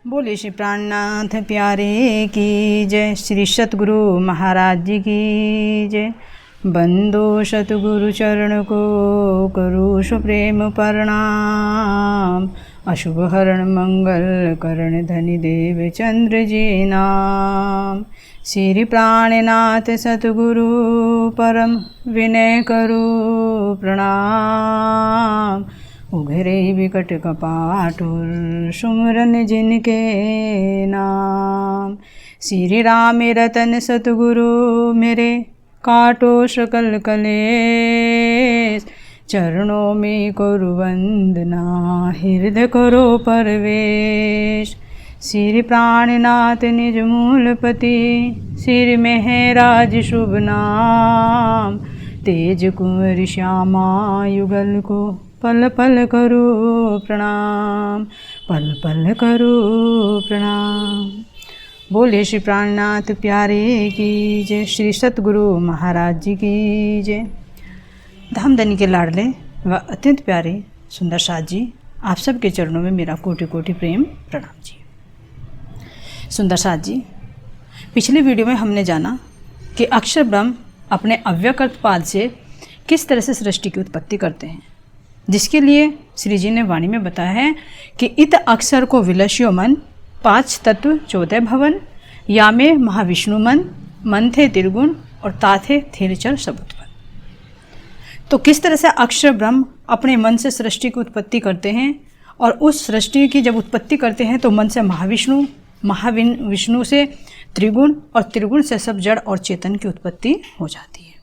बोले श्री प्राणनाथ प्यारे की जय। श्री सतगुरु महाराज जी की जय। बंदो सतगुरु चरण को करो सुप्रेम प्रणाम। अशुभ हरण मंगल करण धनि देव चंद्र जी नाम। श्री प्राणनाथ सतगुरु परम विनय करो प्रणाम। उघरे विकट कपाटुर सुमरन जिनके नाम। श्री राम रतन सतगुरु मेरे काटो सकल कलेश। चरणों में करो वंदना हृदय करो परवेश। श्री प्राणनाथ निज मूलपति श्री महराज शुभ नाम। तेज कुंवर श्यामा युगल को पल पल करो प्रणाम। पल पल करो प्रणाम। बोले श्री प्राणनाथ प्यारे की जय। श्री सतगुरु महाराज जी की जय। धामधनी के लाडले व अत्यंत प्यारे सुंदर साथ जी, आप सबके चरणों में मेरा कोटि कोटि प्रेम प्रणाम जी। सुंदर साथ जी, पिछले वीडियो में हमने जाना कि अक्षर ब्रह्म अपने अव्यक्त पाद से किस तरह से सृष्टि की उत्पत्ति करते हैं, जिसके लिए श्री जी ने वाणी में बताया है कि इत अक्षर को विलस्यो मन, 5 तत्व 14 भवन, या में महाविष्णु मन थे त्रिगुण और ताथे थिरचर सबुतवन। तो किस तरह से अक्षर ब्रह्म अपने मन से सृष्टि की उत्पत्ति करते हैं, और उस सृष्टि की जब उत्पत्ति करते हैं तो मन से महाविष्णु से त्रिगुण और त्रिगुण से सब जड़ और चेतन की उत्पत्ति हो जाती है।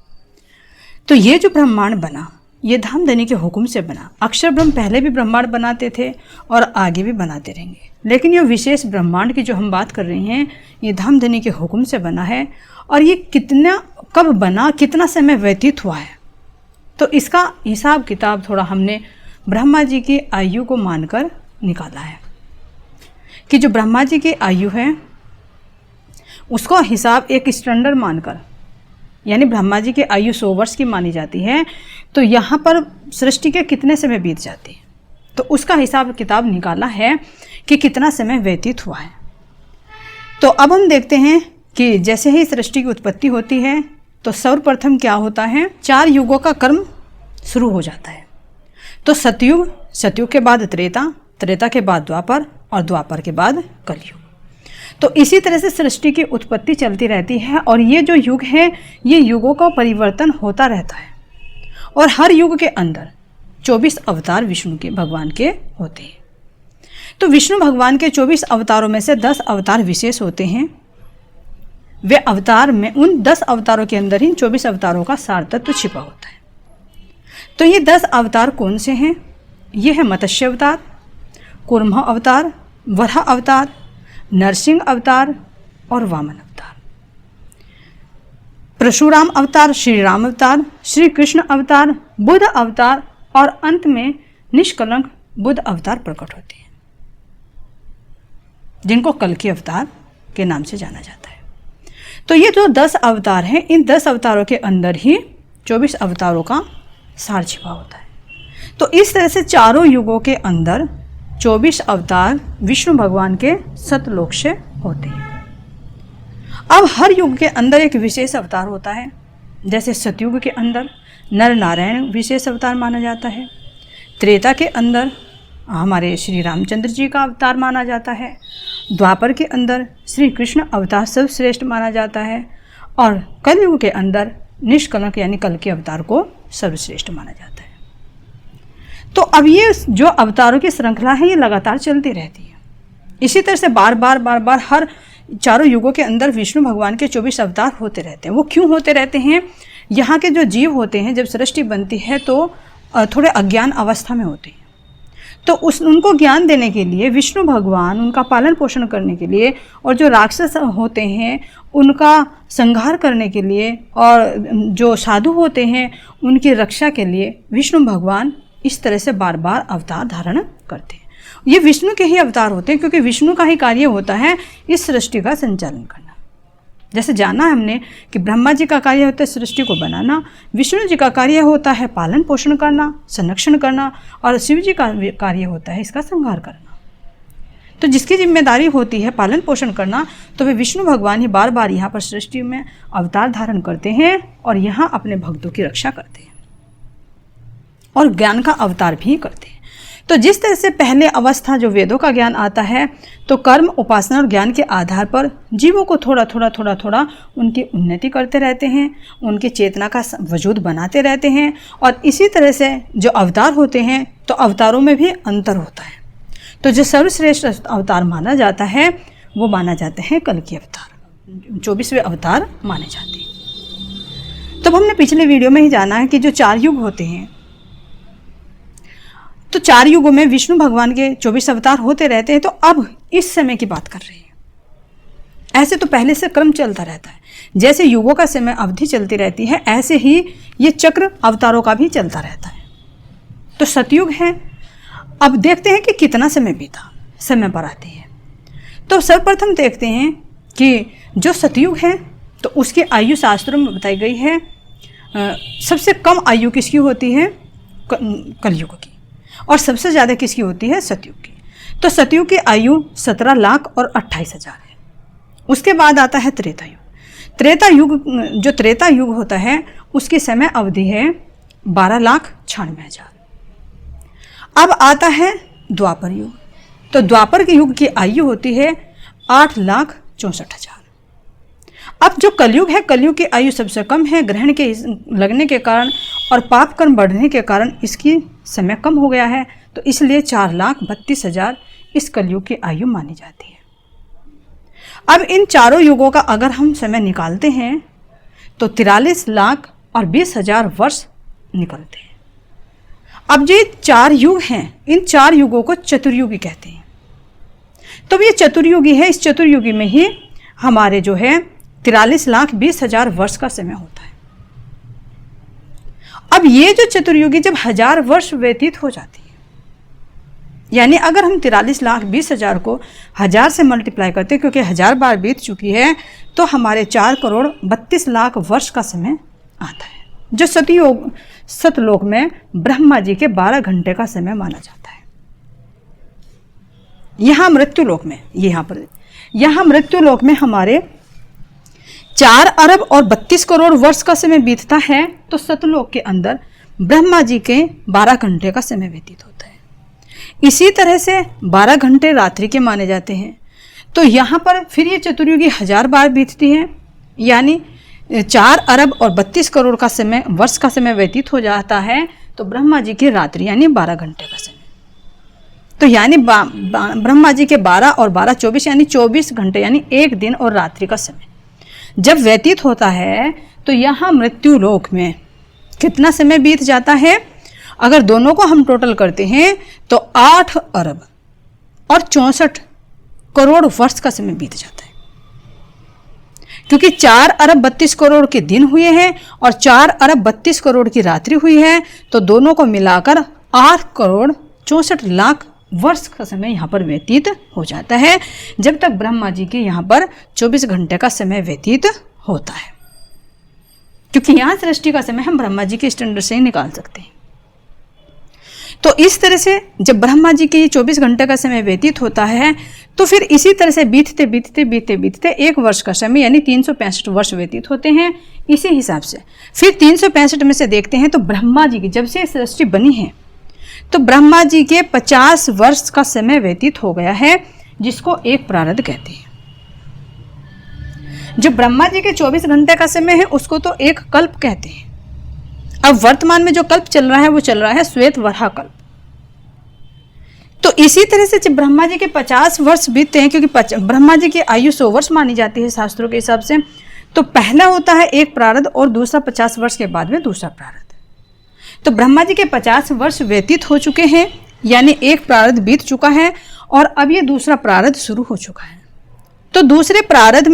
तो ये जो ब्रह्मांड बना, ये धामधनी के हुक्म से बना। अक्षर ब्रह्म पहले भी ब्रह्मांड बनाते थे और आगे भी बनाते रहेंगे, लेकिन ये विशेष ब्रह्मांड की जो हम बात कर रहे हैं, ये धामधनी के हुक्म से बना है। और ये कितना कब बना, कितना समय व्यतीत हुआ है, तो इसका हिसाब किताब थोड़ा हमने ब्रह्मा जी की आयु को मानकर निकाला है कि जो ब्रह्मा जी की आयु है उसको हिसाब एक स्टैंडर्ड मानकर, यानी ब्रह्मा जी की आयु 100 वर्ष की मानी जाती है, तो यहाँ पर सृष्टि के कितने समय बीत जाती है, तो उसका हिसाब किताब निकाला है कि कितना समय व्यतीत हुआ है। तो अब हम देखते हैं कि जैसे ही सृष्टि की उत्पत्ति होती है तो सर्वप्रथम क्या होता है, 4 युगों का कर्म शुरू हो जाता है। तो सतयुग, सतयुग के बाद त्रेता, त्रेता के बाद द्वापर और द्वापर के बाद कलयुग। तो इसी तरह से सृष्टि की उत्पत्ति चलती रहती है, और ये जो युग है ये युगों का परिवर्तन होता रहता है। और हर युग के अंदर 24 अवतार विष्णु के भगवान के होते हैं। तो विष्णु भगवान के 24 अवतारों में से 10 अवतार विशेष होते हैं। वे अवतार में, उन 10 अवतारों के अंदर ही 24 अवतारों का सार तत्व छिपा होता है। तो ये 10 अवतार कौन से हैं? ये है मत्स्य अवतार, कूर्म अवतार, वराह अवतार, नरसिंह अवतार और वामन अवतार, परशुराम अवतार, श्री राम अवतार, श्री कृष्ण अवतार, बुद्ध अवतार, और अंत में निष्कलंक बुद्ध अवतार प्रकट होते हैं, जिनको कल्कि अवतार के नाम से जाना जाता है। तो ये जो 10 अवतार हैं, इन 10 अवतारों के अंदर ही 24 अवतारों का सार छिपा होता है। तो इस तरह से चारों युगों के अंदर 24 अवतार विष्णु भगवान के सतलोक से होते हैं। अब हर युग के अंदर एक विशेष अवतार होता है। जैसे सतयुग के अंदर नर नारायण विशेष अवतार माना जाता है, त्रेता के अंदर हमारे श्री रामचंद्र जी का अवतार माना जाता है, द्वापर के अंदर श्री कृष्ण अवतार सर्वश्रेष्ठ माना जाता है, और कलयुग के अंदर निष्कलंक यानी कल्कि अवतार को सर्वश्रेष्ठ माना जाता है। तो अब ये जो अवतारों की श्रृंखला है ये लगातार चलती रहती है। इसी तरह से बार बार हर चारों युगों के अंदर विष्णु भगवान के 24 अवतार होते रहते हैं। वो क्यों होते रहते हैं? यहाँ के जो जीव होते हैं, जब सृष्टि बनती है तो थोड़े अज्ञान अवस्था में होते हैं, तो उनको ज्ञान देने के लिए विष्णु भगवान, उनका पालन पोषण करने के लिए, और जो राक्षस होते हैं उनका संहार करने के लिए, और जो साधु होते हैं उनकी रक्षा के लिए विष्णु भगवान इस तरह से बार बार अवतार धारण करते हैं। ये विष्णु के ही अवतार होते हैं, क्योंकि विष्णु का ही कार्य होता है इस सृष्टि का संचालन करना। जैसे जाना है हमने कि ब्रह्मा जी का कार्य होता है सृष्टि को बनाना, विष्णु जी का कार्य होता है पालन पोषण करना, संरक्षण करना, और शिव जी का कार्य होता है इसका संहार करना। तो जिसकी जिम्मेदारी होती है पालन पोषण करना, तो वे विष्णु भगवान ही बार बार यहाँ पर सृष्टि में अवतार धारण करते हैं और यहाँ अपने भक्तों की रक्षा करते हैं और ज्ञान का अवतार भी करते हैं। तो जिस तरह से पहले अवस्था जो वेदों का ज्ञान आता है, तो कर्म, उपासना और ज्ञान के आधार पर जीवों को थोड़ा थोड़ा उनकी उन्नति करते रहते हैं, उनकी चेतना का वजूद बनाते रहते हैं। और इसी तरह से जो अवतार होते हैं, तो अवतारों में भी अंतर होता है। तो जो सर्वश्रेष्ठ अवतार माना जाता है वो माना जाते हैं कल की अवतार, 24वें अवतार माने जाते हैं। तब हमने पिछले वीडियो में ही जाना है कि जो 4 युग होते हैं, तो 4 युगों में विष्णु भगवान के 24 अवतार होते रहते हैं। तो अब इस समय की बात कर रहे हैं। ऐसे तो पहले से क्रम चलता रहता है, जैसे युगों का समय अवधि चलती रहती है, ऐसे ही ये चक्र अवतारों का भी चलता रहता है। तो सतयुग है। अब देखते हैं कि कितना समय बीता, समय पर आते हैं। तो सर्वप्रथम देखते हैं कि जो सतयुग है, तो उसकी आयु शास्त्रों में बताई गई है। सबसे कम आयु किसकी होती है? कलयुग की। और सबसे ज़्यादा किसकी होती है? सतयुग की। तो सतयुग की आयु 17 लाख और 28 हज़ार है। उसके बाद आता है त्रेता युग। त्रेता युग, जो त्रेता युग होता है, उसकी समय अवधि है 12,96,000। अब आता है द्वापर युग। तो द्वापर के युग की आयु होती है 8,64,000। अब जो कलयुग है, कलयुग की आयु सबसे कम है। ग्रहण के लगने के कारण और पाप कर्म बढ़ने के कारण इसकी समय कम हो गया है, तो इसलिए 4,32,000 इस कलयुग की आयु मानी जाती है। अब इन चारों युगों का अगर हम समय निकालते हैं, तो 43 लाख और 20,000 वर्ष निकलते हैं। अब जो 4 युग हैं, इन 4 युगों को चतुर्युगी कहते हैं। तो ये चतुर्युगी है। इस चतुर्युगी में ही हमारे जो है 43,20,000 वर्ष का समय होता है। अब ये जो चतुर्युगी जब 1000 वर्ष व्यतीत हो जाती है, यानी अगर हम 43,20,000 को 1000 से मल्टीप्लाई करते हैं, क्योंकि 1000 बार बीत चुकी है, तो हमारे 4,32,00,000 वर्ष का समय आता है, जो सतलोक में ब्रह्मा जी के 12 घंटे का समय माना जाता है। यहाँ मृत्युलोक में, यहाँ मृत्युलोक में हमारे 4 अरब और 32 करोड़ वर्ष का समय बीतता है, तो सतलोक के अंदर ब्रह्मा जी के 12 घंटे का समय व्यतीत होता है। इसी तरह से 12 घंटे रात्रि के माने जाते हैं। तो यहाँ पर फिर ये चतुर्युगी 1000 बार बीतती है, यानी 4 अरब और 32 करोड़ का समय, वर्ष का समय व्यतीत हो जाता है। तो ब्रह्मा जी की रात्रि यानी 12 घंटे का समय, तो यानी ब्रह्मा जी के 12 और 12 24 यानी 24 घंटे, यानी 1 दिन और रात्रि का समय जब व्यतीत होता है, तो यहाँ मृत्युलोक में कितना समय बीत जाता है? अगर दोनों को हम टोटल करते हैं तो 8 अरब और 64 करोड़ वर्ष का समय बीत जाता है, क्योंकि 4 अरब 32 करोड़ के दिन हुए हैं और 4 अरब 32 करोड़ की रात्रि हुई है। तो दोनों को मिलाकर 8 करोड़ 64 लाख वर्ष का समय यहाँ पर व्यतीत हो जाता है, जब तक ब्रह्मा जी के यहाँ पर 24 घंटे का समय व्यतीत होता है। क्योंकि यहाँ सृष्टि का समय हम ब्रह्मा जी के स्टैंडर्ड से ही निकाल सकते हैं। तो इस तरह से जब ब्रह्मा जी के ये 24 घंटे का समय व्यतीत होता है, तो फिर इसी तरह से बीतते बीतते बीतते बीतते 1 वर्ष का समय यानी 365 वर्ष व्यतीत होते हैं। इसी हिसाब से फिर 365 में से देखते हैं, तो ब्रह्मा जी की जब से सृष्टि बनी है, तो ब्रह्मा जी के 50 वर्ष का समय व्यतीत हो गया है, जिसको एक प्रारब्ध कहते हैं। जो ब्रह्मा जी के 24 घंटे का समय है, उसको तो एक कल्प कहते हैं। अब वर्तमान में जो कल्प चल रहा है, वो चल रहा है श्वेत वराह कल्प। तो इसी तरह से जब ब्रह्मा जी के 50 वर्ष बीतते हैं, क्योंकि ब्रह्मा जी की आयु 100 वर्ष मानी जाती है शास्त्रों के हिसाब से, तो पहला होता है एक प्रारब्ध और दूसरा 50 वर्ष के बाद में दूसरा प्रारब्ध। तो ब्रह्मा जी के 50 वर्ष व्यतीत हो चुके हैं, यानी एक प्रारब्ध बीत चुका है और अब ये दूसरा प्रारब्ध शुरू हो चुका है। तो दूसरे प्रारब्ध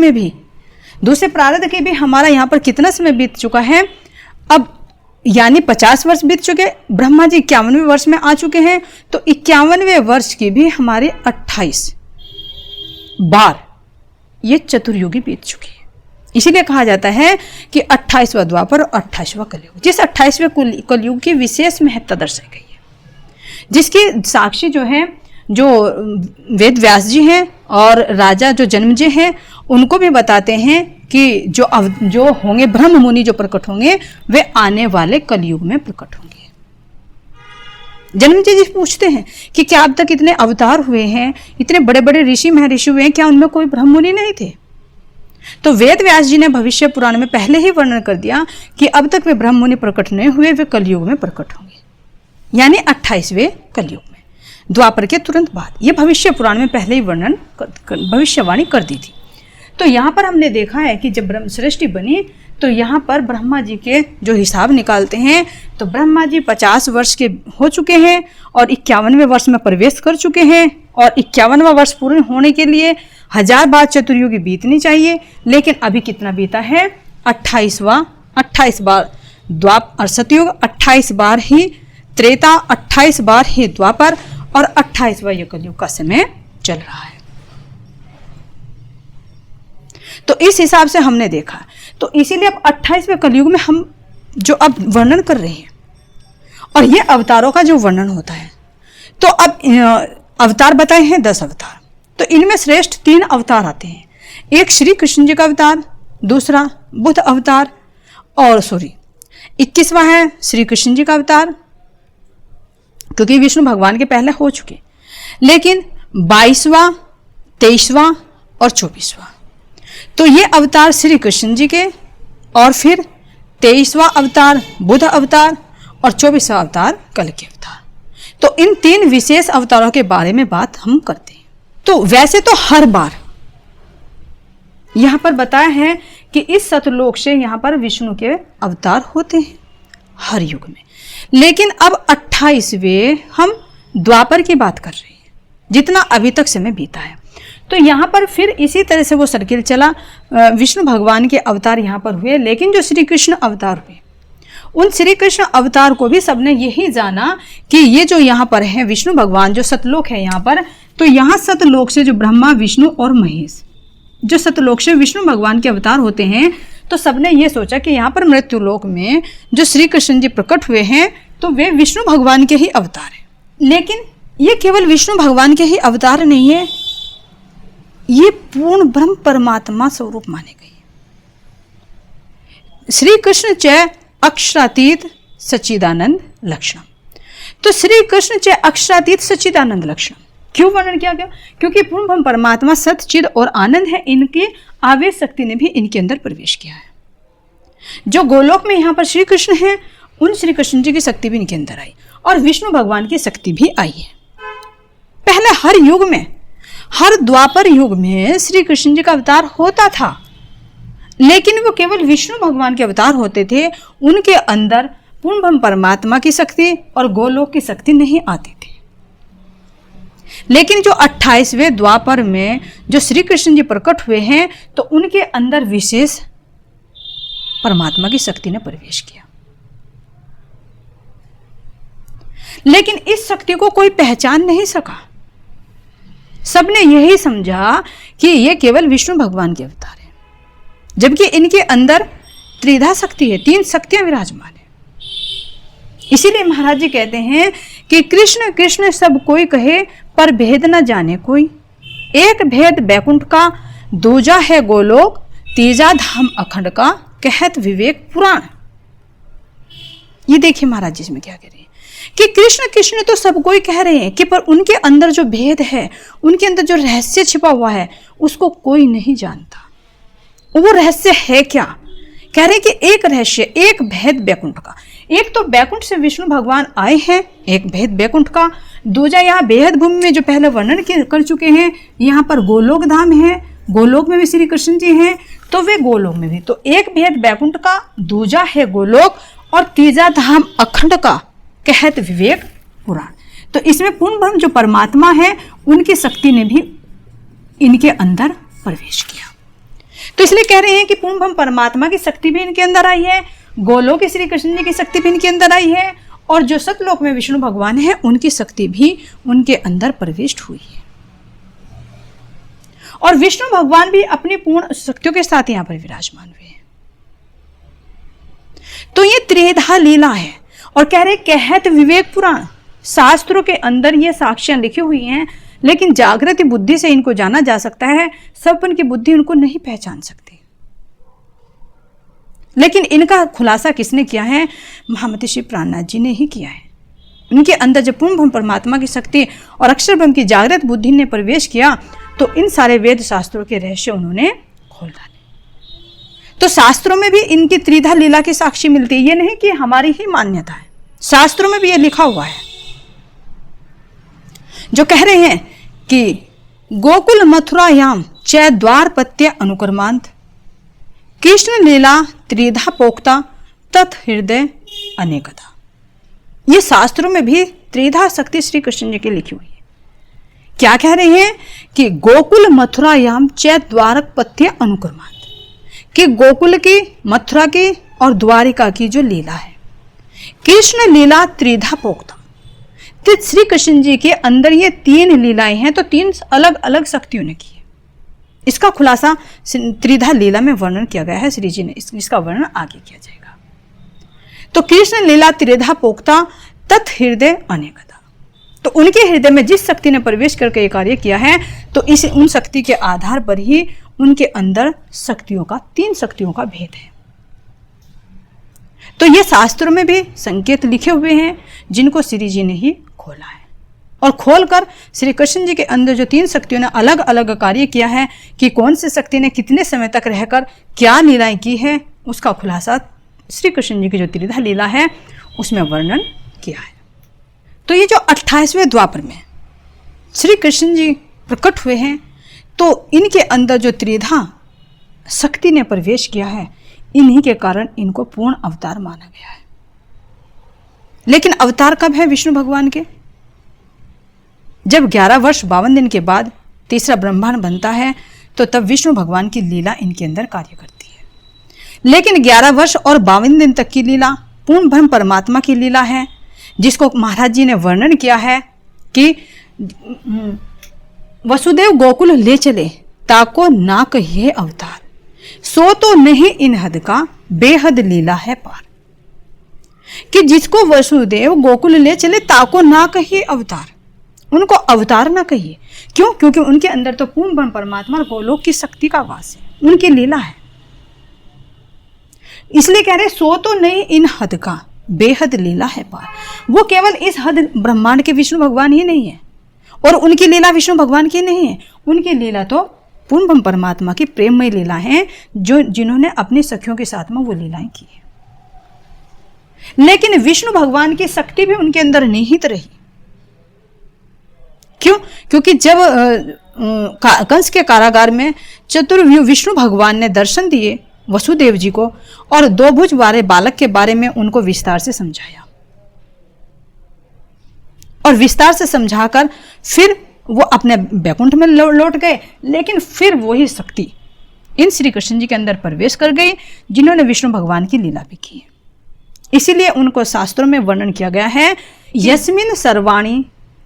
के भी हमारा यहाँ पर कितना समय बीत चुका है? अब यानी 50 वर्ष बीत चुके, ब्रह्मा जी 51वें वर्ष में आ चुके हैं, तो 51वें वर्ष की भी हमारे 28 बार ये चतुर्युगी बीत चुकी है। इसीलिए कहा जाता है कि 28वां द्वापर और 28वां कलयुग, जिस 28वें कलयुग की विशेष महत्ता दर्शाई गई है, जिसकी साक्षी जो है जो वेद व्यास जी हैं और राजा जो जन्मेजय हैं उनको भी बताते हैं कि जो होंगे ब्रह्म मुनि जो प्रकट होंगे वे आने वाले कलयुग में प्रकट होंगे। जन्मेजय जी पूछते हैं कि क्या अब तक इतने अवतार हुए हैं, इतने बड़े बड़े ऋषि महर्षि हुए हैं, क्या उनमें कोई ब्रह्म मुनि नहीं थे? तो वेद व्यास जी ने भविष्य पुराण में पहले ही वर्णन कर दिया कि अब तक वे ब्रह्म मुनि प्रकट नहीं हुए, वे कलयुग में प्रकट होंगे, यानी 28वें कलयुग में, द्वापर के तुरंत बाद। ये भविष्य पुराण में पहले ही भविष्यवाणी कर दी थी। तो यहाँ पर हमने देखा है कि जब ब्रह्म सृष्टि बनी तो यहाँ पर ब्रह्मा जी के जो हिसाब निकालते हैं तो ब्रह्मा जी 50 वर्ष के हो चुके हैं और 51वें वर्ष में प्रवेश कर चुके हैं और 51वां वर्ष पूर्ण होने के लिए 1000 बार चतुर्युगी बीतनी चाहिए। लेकिन अभी कितना बीता है? 28 बार द्वापर सतयुग, 28 बार ही त्रेता, 28 बार ही द्वापर और 28वां ये कलयुग का समय चल रहा है। तो इस हिसाब से हमने देखा। तो इसीलिए अब 28वें कलयुग में हम जो अब वर्णन कर रहे हैं और ये अवतारों का जो वर्णन होता है, तो अब अवतार बताए हैं 10 अवतार। तो इनमें श्रेष्ठ 3 अवतार आते हैं। एक श्री कृष्ण जी का अवतार, दूसरा बुद्ध अवतार और 21वां है श्री कृष्ण जी का अवतार, क्योंकि विष्णु भगवान के पहले हो चुके। लेकिन 22वां, 23वां और 24वां, तो ये अवतार श्री कृष्ण जी के, और फिर 23वां अवतार बुद्ध अवतार और 24वां अवतार कल के अवतार। तो इन 3 विशेष अवतारों के बारे में बात हम करते हैं। तो वैसे तो हर बार यहां पर बताया है कि इस सतलोक से यहां पर विष्णु के अवतार होते हैं हर युग में, लेकिन अब 28वें हम द्वापर की बात कर रहे हैं, जितना अभी तक समय बीता है। तो यहाँ पर फिर इसी तरह से वो सर्किल चला। विष्णु भगवान के अवतार यहाँ पर हुए, लेकिन जो श्री कृष्ण अवतार हुए उन श्री कृष्ण अवतार को भी सबने यही जाना कि ये जो यहाँ पर है विष्णु भगवान जो सतलोक है यहाँ पर, तो यहाँ सतलोक से जो ब्रह्मा विष्णु और महेश जो सतलोक से विष्णु भगवान के अवतार होते हैं, तो सबने ये सोचा कि यहाँ पर मृत्युलोक में जो श्री कृष्ण जी प्रकट हुए हैं तो वे विष्णु भगवान के ही अवतार हैं। लेकिन ये केवल विष्णु भगवान के ही अवतार नहीं है, ये पूर्ण ब्रह्म परमात्मा स्वरूप माने गए। श्री कृष्ण च अक्षरातीत सच्चिदानंद लक्षण। तो श्री कृष्ण च अक्षरातीत सच्चिदानंद लक्षण क्यों वर्णन किया गया? क्योंकि पूर्ण ब्रह्म परमात्मा सत चिद और आनंद है, इनकी आवेश शक्ति ने भी इनके अंदर प्रवेश किया है। जो गोलोक में यहाँ पर श्री कृष्ण है, उन श्री कृष्ण जी की शक्ति भी इनके अंदर आई और विष्णु भगवान की शक्ति भी आई है। पहले हर युग में, हर द्वापर युग में श्री कृष्ण जी का अवतार होता था, लेकिन वो केवल विष्णु भगवान के अवतार होते थे। उनके अंदर पूर्ण ब्रह्म परमात्मा की शक्ति और गोलोक की शक्ति नहीं आती थी। लेकिन जो 28वें द्वापर में जो श्री कृष्ण जी प्रकट हुए हैं, तो उनके अंदर विशेष परमात्मा की शक्ति ने प्रवेश किया। लेकिन इस शक्ति को कोई पहचान नहीं सका। सबने यही समझा कि ये केवल विष्णु भगवान के अवतार है, जबकि इनके अंदर त्रिधा शक्ति है, 3 शक्तियां विराजमान है। इसीलिए महाराज जी कहते हैं कि कृष्ण कृष्ण सब कोई कहे पर भेद न जाने कोई, एक भेद बैकुंठ का, दूजा है गोलोक, तीजा धाम अखंड का, कहत विवेक पुराण। ये देखिए महाराज जी इसमें क्या कह रहे हैं कि कृष्ण कृष्ण तो सब कोई कह रहे हैं कि पर उनके अंदर जो भेद है, उनके अंदर जो रहस्य छिपा हुआ है, उसको कोई नहीं जानता। वो रहस्य है क्या? कह रहे कि एक रहस्य, एक भेद बैकुंठ का। एक तो बैकुंठ से विष्णु भगवान आए हैं, एक भेद बैकुंठ का। दूजा यहाँ बेहद भूमि में जो पहले वर्णन कर चुके हैं, यहाँ पर गोलोक धाम है, गोलोक में भी श्री कृष्ण जी हैं, तो वे गोलोक में भी। तो एक भेद बैकुंठ का, दूजा है गोलोक और तीजा धाम अखंड का, कहत विवेक पुराण। तो इसमें पूर्ण ब्रह्म जो परमात्मा है, उनकी शक्ति ने भी इनके अंदर प्रवेश किया। तो इसलिए कह रहे हैं कि पूर्ण ब्रह्म परमात्मा की शक्ति भी इनके अंदर आई है, गोलोक की श्री कृष्ण जी की शक्ति भी इनके अंदर आई है, और जो सतलोक में विष्णु भगवान है उनकी शक्ति भी उनके अंदर प्रविष्ट हुई है। और विष्णु भगवान भी अपनी पूर्ण शक्तियों के साथ यहां पर विराजमान हुए हैं। तो ये त्रिधा लीला है। और कह रहे कहत विवेक पुराण, शास्त्रों के अंदर ये साक्ष्यां लिखी हुई हैं, लेकिन जागृति बुद्धि से इनको जाना जा सकता है। सपन की बुद्धि उनको नहीं पहचान सकती। लेकिन इनका खुलासा किसने किया है? महामती श्री प्राणनाथ जी ने ही किया है। उनके अंदर जब पूर्ण ब्रह्म परमात्मा की शक्ति और अक्षर ब्रह्म की जागृत बुद्धि ने प्रवेश किया तो इन सारे वेद शास्त्रों के रहस्य उन्होंने खोल डाले। तो शास्त्रों में भी इनकी त्रिधा लीला की साक्षी मिलती है। ये नहीं कि हमारी ही मान्यता है, शास्त्रों में भी ये लिखा हुआ है, जो कह रहे हैं कि गोकुल मथुरायाम चै द्वारपत्य अनुकर्मांत कृष्ण लीला त्रिधा पोक्ता तत् हृदय अनेकता। ये शास्त्रों में भी त्रिधा शक्ति श्री कृष्ण जी की लिखी हुई है। क्या कह रहे हैं कि गोकुल मथुरायाम चै द्वारपत्य अनुकर्मांत, कि गोकुल की, मथुरा की और द्वारिका की जो लीला है, कृष्ण लीला त्रिधा पोक्ता, तो श्री कृष्ण जी के अंदर ये 3 लीलाएं हैं, तो 3 अलग अलग शक्तियों ने की है। इसका खुलासा त्रिधा लीला में वर्णन किया गया है श्री जी ने, इसका वर्णन आगे किया जाएगा। तो कृष्ण लीला त्रिधा पोक्ता तत् हृदय अनेकता, तो उनके हृदय में जिस शक्ति ने प्रवेश करके ये कार्य किया है, तो इस उन शक्ति के आधार पर ही उनके अंदर शक्तियों का 3 शक्तियों का भेद है। तो ये शास्त्रों में भी संकेत लिखे हुए हैं, जिनको श्री जी ने ही खोला है। और खोलकर श्री कृष्ण जी के अंदर जो 3 शक्तियों ने अलग अलग कार्य किया है, कि कौन सी शक्ति ने कितने समय तक रहकर क्या लीलाएं की है, उसका खुलासा श्री कृष्ण जी की जो त्रिधा लीला है उसमें वर्णन किया है। तो ये जो 28वें द्वापर में श्री कृष्ण जी प्रकट हुए हैं, तो इनके अंदर जो त्रिधा शक्ति ने प्रवेश किया है, इन्हीं के कारण इनको पूर्ण अवतार माना गया है। लेकिन अवतार कब है विष्णु भगवान के? जब 11 वर्ष 52 दिन के बाद तीसरा ब्रह्मांड बनता है, तो तब विष्णु भगवान की लीला इनके अंदर कार्य करती है। लेकिन 11 वर्ष और 52 दिन तक की लीला पूर्ण ब्रह्म परमात्मा की लीला है, जिसको महाराज जी ने वर्णन किया है कि वसुदेव गोकुल ले चले ताको ना कहिए अवतार, सो तो नहीं इन हद का बेहद लीला है पार। कि जिसको वसुदेव गोकुल ले चले ताको ना कहिए अवतार, उनको अवतार ना कहिए। क्यों? क्योंकि उनके अंदर तो पूर्ण ब्रह्म परमात्मा और गोलोक की शक्ति का वास है, उनकी लीला है। इसलिए कह रहे सो तो नहीं इन हद का बेहद लीला है पार। वो केवल इस हद ब्रह्मांड के विष्णु भगवान ही नहीं है, और उनकी लीला विष्णु भगवान की नहीं है, उनकी लीला तो पूर्ण ब्रह्म परमात्मा की प्रेममय लीला है, जो जिन्होंने अपनी सखियों के साथ में वो लीलाएं की है। लेकिन विष्णु भगवान की शक्ति भी उनके अंदर निहित रही। क्यों? क्योंकि जब कंस के कारागार में चतुर्व्यूह विष्णु भगवान ने दर्शन दिए वसुदेव जी को, और 2 भुज वाले बालक के बारे में उनको विस्तार से समझाया, और विस्तार से समझाकर फिर वो अपने बैकुंठ में लौट गए। लेकिन फिर वही शक्ति इन श्री कृष्ण जी के अंदर प्रवेश कर गई, जिन्होंने विष्णु भगवान की लीला भी की है। इसीलिए उनको शास्त्रों में वर्णन किया गया है, यस्मिन सर्वाणी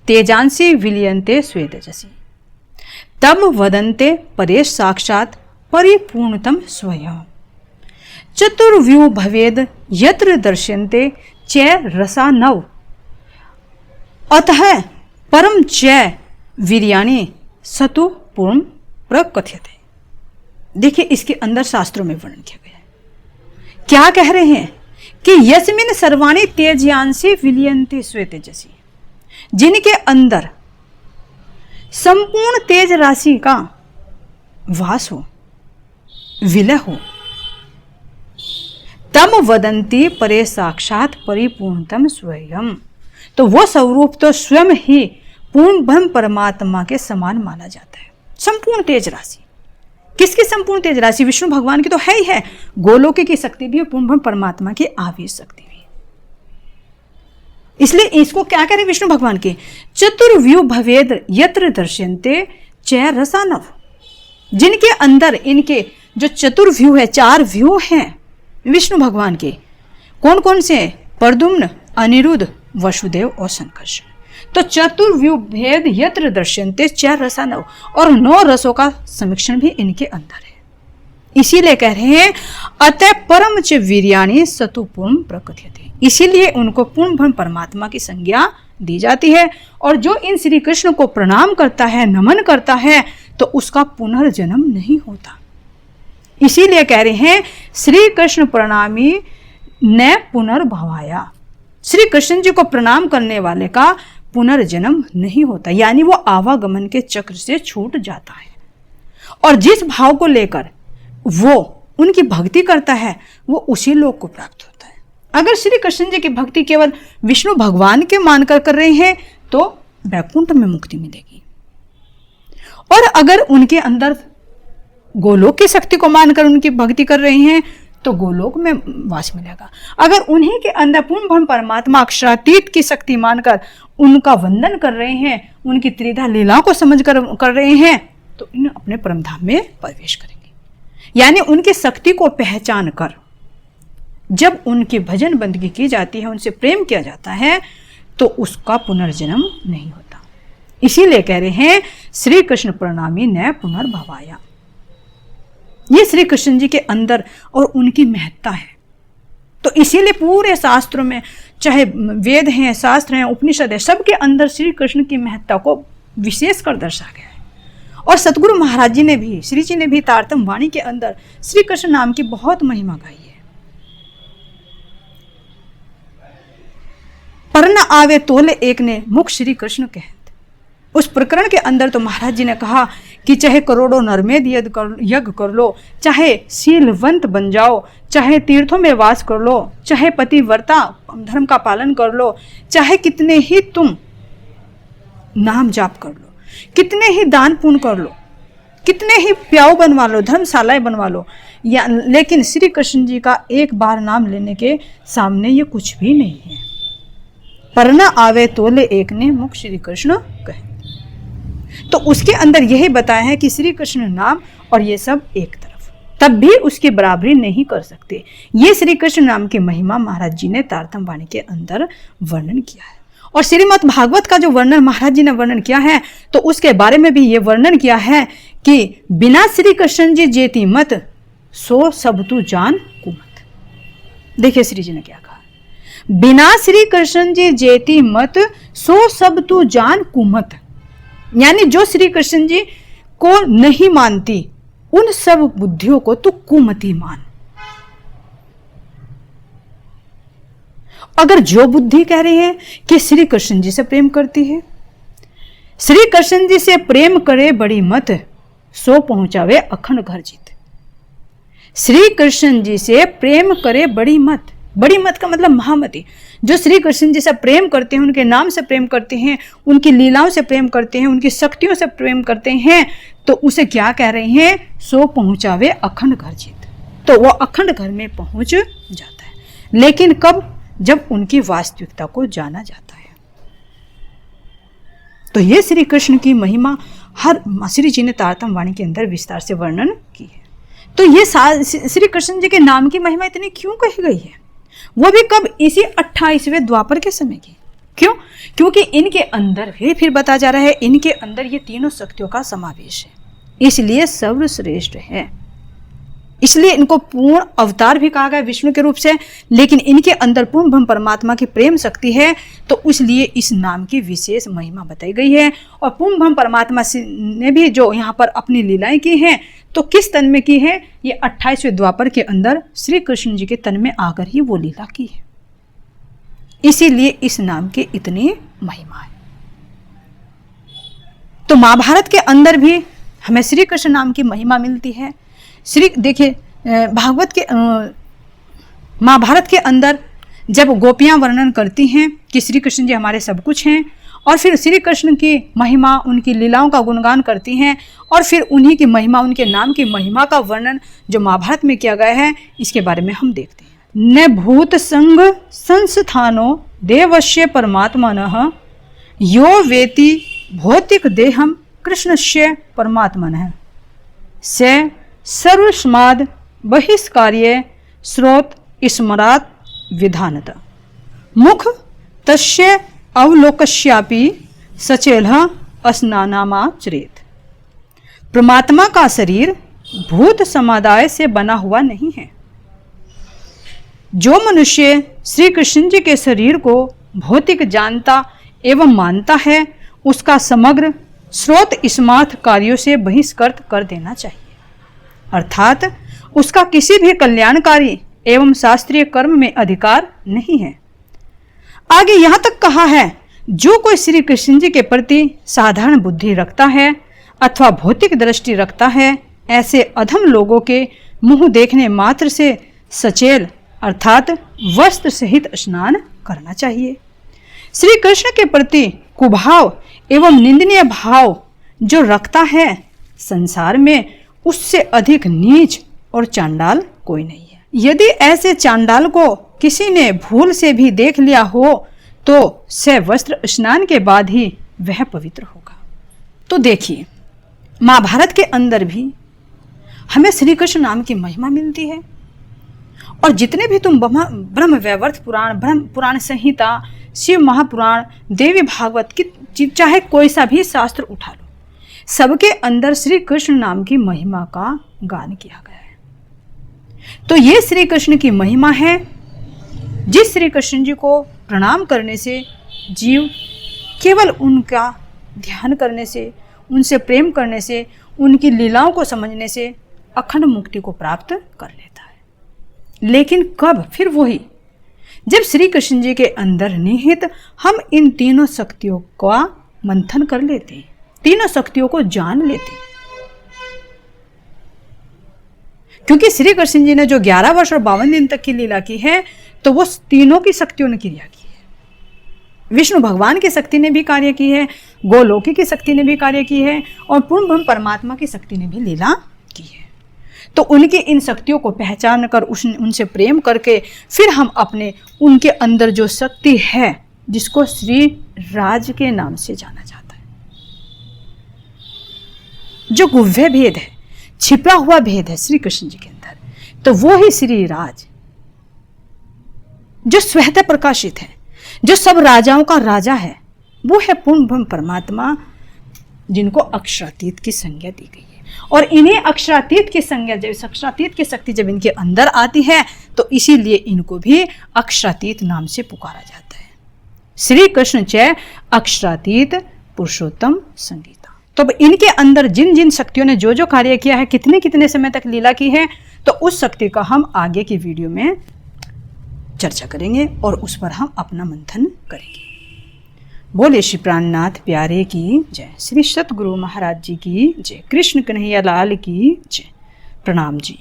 तेजांसी विलियंते श्वेतजसी तब वदन्ते परेश साक्षात परिपूर्णतम स्वयं चतुर्व्यूह भवेद यत्र दर्शन्ते चै रसा नव अतः परम चै वीर्याणि सतु पूर्ण प्रकथ्यते। देखिए, इसके अंदर शास्त्रों में वर्णन किया गया है। क्या कह रहे हैं कि यस्मिन सर्वाणी तेजयांसी विलियंते श्वेतजसी, जिनके अंदर संपूर्ण तेज राशि का वास हो, विलय हो, तम वदंती परे साक्षात परिपूर्णतम स्वयं, तो वो स्वरूप तो स्वयं ही पूर्ण ब्रह्म परमात्मा के समान माना जाता है। संपूर्ण तेज राशि, किसकी संपूर्ण तेज राशि? विष्णु भगवान की तो है ही है, गोलोकी की शक्ति भी, पूर्ण ब्रह्म परमात्मा की आवेश शक्ति भी। इसलिए इसको क्या करें विष्णु भगवान के? चतुर्व्यूह भवेद यत्र दर्शन्ते चै रसानव, जिनके अंदर इनके जो चतुर्व्यूह है, 4 व्यूह हैं विष्णु भगवान के। कौन कौन से? प्रद्युम्न, अनिरुद्ध, वसुदेव और संकर्षण। तो चतुर्व्यूह भेद यत्र दर्शन्ते चै रसानव, और 9 रसों का समीक्षण भी इनके अंदर है। इसीलिए कह रहे हैं अतः परम च वीर्याणि सतु पूर्ण प्रकथ्यते, इसीलिए उनको पूर्ण ब्रह्म परमात्मा की संज्ञा दी जाती है। और जो इन श्री कृष्ण को प्रणाम करता है, नमन करता है, तो उसका पुनर्जन्म नहीं होता। इसीलिए कह रहे हैं श्री कृष्ण प्रणामी न पुनर्भवाया। श्री कृष्ण जी को प्रणाम करने वाले का पुनर्जन्म नहीं होता, यानी वो आवागमन के चक्र से छूट जाता है। और जिस भाव को लेकर वो उनकी भक्ति करता है, वो उसी लोक को प्राप्त होता है। अगर श्री कृष्ण जी की भक्ति केवल विष्णु भगवान के मानकर कर रहे हैं तो वैकुंठ में मुक्ति मिलेगी, और अगर उनके अंदर गोलोक की शक्ति को मानकर उनकी भक्ति कर रहे हैं तो गोलोक में वास मिलेगा। अगर उन्हीं के अंदर पूर्ण ब्रह्म परमात्मा अक्षरातीत की शक्ति मानकर उनका वंदन कर रहे हैं, उनकी त्रिधा लीलाओं को समझ कर रहे हैं, तो इन अपने परमधाम में प्रवेश करेंगे। यानी उनकी शक्ति को पहचान कर जब उनकी भजन बंदगी की जाती है, उनसे प्रेम किया जाता है, तो उसका पुनर्जन्म नहीं होता। इसीलिए कह रहे हैं श्री कृष्ण प्रणामी न पुनर्भवाया। ये श्री कृष्ण जी के अंदर और उनकी महत्ता है। तो इसीलिए पूरे शास्त्रों में, चाहे वेद हैं, शास्त्र हैं, उपनिषद है, सबके अंदर श्री कृष्ण की महत्ता को विशेष कर दर्शाया गया है। और सतगुरु महाराज जी ने भी, श्री जी ने भी तारतम वाणी के अंदर श्री कृष्ण नाम की बहुत महिमा गाई है। पर न आवे तोले एक ने मुख श्री कृष्ण कहत। उस प्रकरण के अंदर तो महाराज जी ने कहा कि चाहे करोड़ों नरमेद यज्ञ कर लो, चाहे शीलवंत बन जाओ, चाहे तीर्थों में वास कर लो, चाहे पतिव्रता धर्म का पालन कर लो, चाहे कितने ही तुम नाम जाप कर लो, कितने ही दान पुण्य कर लो, कितने ही प्याऊ बनवा लो, धर्मशालाएं बनवा लो, या लेकिन श्री कृष्ण जी का एक बार नाम लेने के सामने ये कुछ भी नहीं है। पर न आवे तोले एक ने मुख श्री कृष्ण कहे। तो उसके अंदर यही बताया है कि श्री कृष्ण नाम और ये सब एक तरफ, तब भी उसकी बराबरी नहीं कर सकते। ये श्री कृष्ण नाम की महिमा महाराज जी ने तारतम वाणी के अंदर वर्णन किया है। और श्रीमद् भागवत का जो वर्णन महाराज जी ने वर्णन किया है, तो उसके बारे में भी ये वर्णन किया है कि बिना श्री कृष्ण जी जेती मत सो सब तू जान कुमत। देखिए श्री जी ने क्या कहा, बिना श्री कृष्ण जी जेती मत सो सब तू जान कुमत। यानी जो श्री कृष्ण जी को नहीं मानती, उन सब बुद्धियों को तू कुमति मान। अगर जो बुद्धि कह रही है कि श्री कृष्ण जी से प्रेम करती है, श्री कृष्ण जी से प्रेम करे बड़ी मत सो पहुंचावे अखंड घर जीत। श्री कृष्ण जी से प्रेम करे बड़ी मत, बड़ी मत का मतलब महामति। जो श्री कृष्ण जी से प्रेम करते हैं, उनके नाम से प्रेम करते हैं, उनकी लीलाओं से प्रेम करते हैं, उनकी शक्तियों से प्रेम करते हैं, तो उसे क्या कह रहे हैं, सो पहुंचावे अखंड घर जीत। तो वो अखंड घर में पहुंच जाता है, लेकिन कब, जब उनकी वास्तविकता को जाना जाता है। तो ये श्री कृष्ण की महिमा हर श्री जी ने तारतम वाणी के अंदर विस्तार से वर्णन की है। तो ये श्री कृष्ण जी के नाम की महिमा इतनी क्यों कही गई है, वो भी कब, इसी 28वें द्वापर के समय की। क्यों? क्योंकि इनके अंदर फिर बताया जा रहा है, इनके अंदर ये तीनों शक्तियों का समावेश है, इसलिए सर्वश्रेष्ठ है। इसलिए इनको पूर्ण अवतार भी कहा गया विष्णु के रूप से, लेकिन इनके अंदर पूर्ण ब्रह्म परमात्मा की प्रेम शक्ति है, तो इसलिए इस नाम की विशेष महिमा बताई गई है। और पूर्ण ब्रह्म परमात्मा ने भी जो यहाँ पर अपनी लीलाएं की हैं, तो किस तन में की है, ये 28वें द्वापर के अंदर श्री कृष्ण जी के तन में आकर ही वो लीला की है। इसीलिए इस नाम की इतनी महिमा है। तो महाभारत के अंदर भी हमें श्री कृष्ण नाम की महिमा मिलती है। देखिए भागवत के महाभारत के अंदर जब गोपियां वर्णन करती हैं कि श्री कृष्ण जी हमारे सब कुछ हैं, और फिर श्री कृष्ण की महिमा, उनकी लीलाओं का गुणगान करती हैं, और फिर उन्हीं की महिमा, उनके नाम की महिमा का वर्णन जो महाभारत में किया गया है, इसके बारे में हम देखते हैं। न भूत संग संस्थानो देवस्य परमात्मनः यो वेति भौतिक देहम कृष्णस्य परमात्मनः से सर्वस्माद बहिष्कार्य स्रोत स्मरात विधानत मुख तस्य अवलोकस्यापि सचेलः स्नानामाचरेत। परमात्मा का शरीर भूत समुदाय से बना हुआ नहीं है। जो मनुष्य श्री कृष्ण जी के शरीर को भौतिक जानता एवं मानता है उसका समग्र स्रोत स्मार्थ कार्यों से बहिष्कृत कर देना चाहिए, अर्थात उसका किसी भी कल्याणकारी एवं शास्त्रीय कर्म में अधिकार नहीं है। आगे यहां तक कहा है, जो कोई श्री कृष्ण जी के प्रति साधारण बुद्धि रखता है अथवा भौतिक दृष्टि रखता है, ऐसे अधम लोगों के मुंह देखने मात्र से सचेल अर्थात वस्त्र सहित स्नान करना चाहिए। श्री कृष्ण के प्रति कुभाव एवं निंदनीय भाव जो रखता है, संसार में उससे अधिक नीच और चांडाल कोई नहीं है। यदि ऐसे चांडाल को किसी ने भूल से भी देख लिया हो तो वस्त्र स्नान के बाद ही वह पवित्र होगा। तो देखिए, महाभारत के अंदर भी हमें श्री कृष्ण नाम की महिमा मिलती है, और जितने भी तुम ब्रह्म वैवर्त पुराण, ब्रह्म पुराण संहिता, शिव महापुराण, देवी भागवत की चाहे कोई सा भी शास्त्र उठा लो, सबके अंदर श्री कृष्ण नाम की महिमा का गान किया गया है। तो ये श्री कृष्ण की महिमा है, जिस श्री कृष्ण जी को प्रणाम करने से जीव केवल उनका ध्यान करने से, उनसे प्रेम करने से, उनकी लीलाओं को समझने से अखंड मुक्ति को प्राप्त कर लेता है। लेकिन कब? फिर वही, जब श्री कृष्ण जी के अंदर निहित हम इन तीनों शक्तियों का मंथन कर लेते हैं, तीनों शक्तियों को जान लेते हैं। क्योंकि श्री कृष्ण जी ने जो 11 वर्ष और 52 दिन तक की लीला की है, तो वो तीनों की शक्तियों ने क्रिया की है। विष्णु भगवान की शक्ति ने भी कार्य की है, गोलोकी की शक्ति ने भी कार्य की है, और पूर्ण ब्रह्म परमात्मा की शक्ति ने भी लीला की है। तो उनकी इन शक्तियों को पहचान कर उनसे प्रेम करके फिर हम अपने उनके अंदर जो शक्ति है, जिसको श्री राज के नाम से जाना जाता है, जो गुह्य भेद है, छिपा हुआ भेद है श्री कृष्ण जी के अंदर, तो वो ही श्री राज जो स्वतः प्रकाशित है, जो सब राजाओं का राजा है, वो है पूर्ण ब्रह्म परमात्मा, जिनको अक्षरातीत की संज्ञा दी गई है। और इन्हें अक्षरातीत की संज्ञा, जब अक्षरातीत की शक्ति जब इनके अंदर आती है, तो इसीलिए इनको भी अक्षरातीत नाम से पुकारा जाता है। श्री कृष्ण चै अक्षरातीत पुरुषोत्तम संगीता। तो इनके अंदर जिन जिन शक्तियों ने जो जो कार्य किया है, कितने कितने समय तक लीला की है, तो उस शक्ति का हम आगे की वीडियो में चर्चा करेंगे और उस पर हम अपना मंथन करेंगे। बोले श्री प्राणनाथ प्यारे की जय, श्री सतगुरु महाराज जी की जय, कृष्ण कन्हैया लाल की जय। प्रणाम जी।